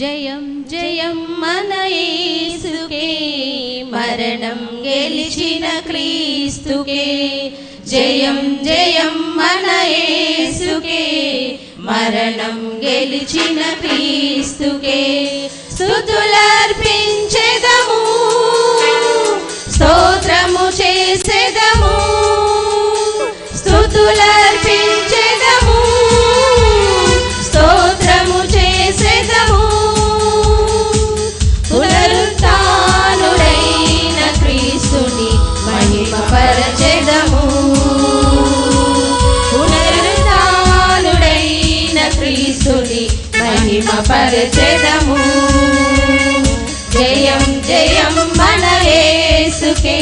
జయం జయం మన యేసుకే, మరణం గెలిచిన క్రీస్తుకే. జయం జయం మన యేసుకే, మరణం గెలిచిన క్రీస్తుకే. స్తుతులర్పించెదము, స్తోత్రము చేసెదము, స్తుతులర్పించెదము, స్తోత్రము చేసెదము. పునరుత్థానుడైన క్రీస్తుని మహిమపరచెదము, పునరుత్థానుడైన క్రీస్తుని మహిమపరచెదము. జయం జయం మన యేసుకే,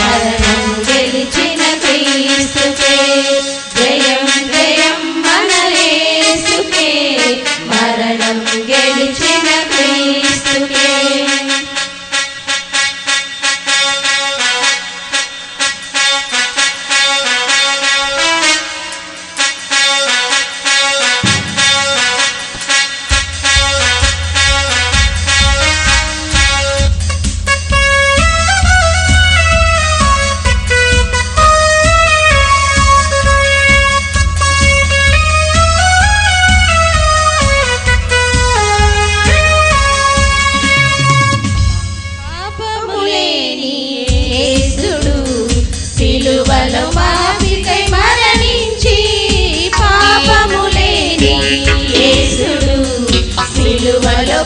మరణం గెలిచిన క్రీస్తుకే. జయం జయం మన యేసుకే, మరణం గెలిచిన క్రీస్తుకే.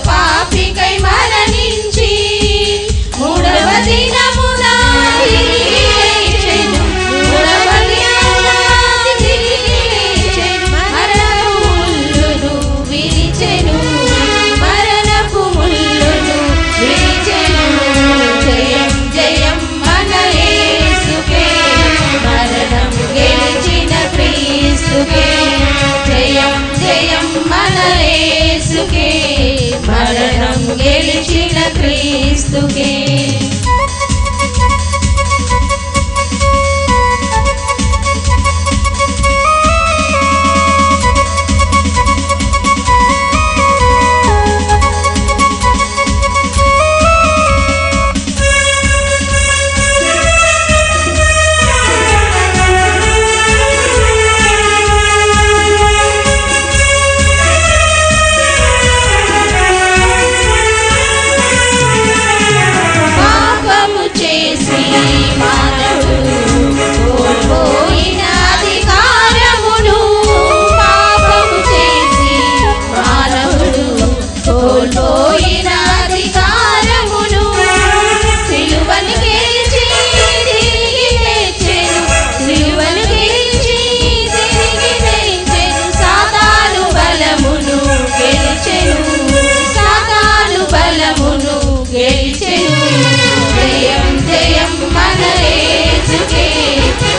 పాపికై మరణించి మూడవ దినమున తిరిగి లేచెను, మూడవ దినమున తిరిగి లేచెను. మరణపు ముళ్ళును విరిచెను, మరణపు ముళ్ళును విరిచెను. జయం జయం మన యేసుకే, మరణం గెలిచిన క్రీస్తుకే. జయం జయం మన యేసుకే, మరణం గెలిచిన క్రీస్తుకే.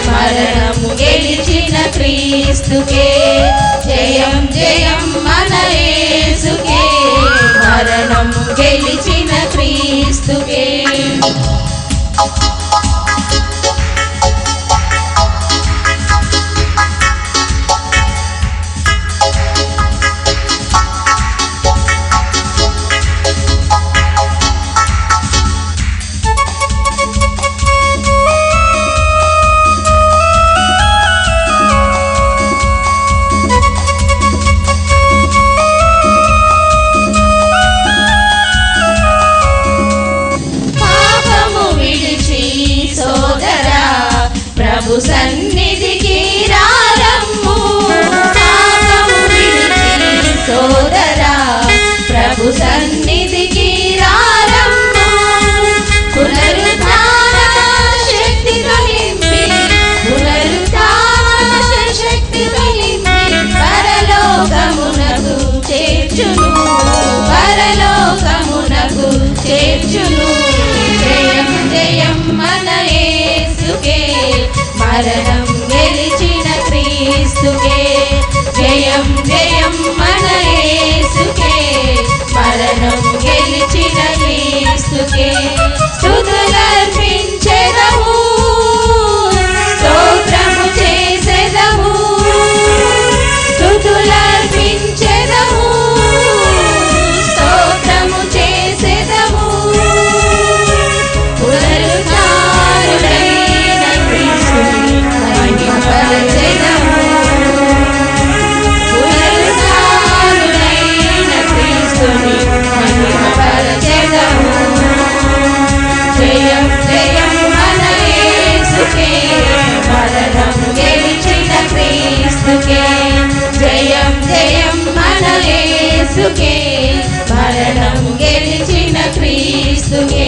మరణము గెలిచిన క్రీస్తుకే. జయం జయం మన యేసుకే, మరణం గెలిచిన క్రీస్తుకే. సన్నిధికి రారమ్ము, పాపము విడిచి సోదరా, ప్రభు సన్నిధికి రారమ్ము. పునరుత్థాన శక్తితో నింపి, పునరుత్థాన శక్తితో నింపి పరలోకమునకు చేర్చును, పరలోకమునకు చేర్చును. జయం జయం మన యేసుకే, మరణం గెలిచిన క్రీస్తుకే. జయం జయం మన యేసుకే, మరణం గెలిచిన క్రీస్తుకే. స్తుతులర్పించెదము, స్తోత్రము చేసెదము, స్తుతులర్పించెదము, క్రీస్తుకే మరణం గెలిచిన క్రీస్తుకే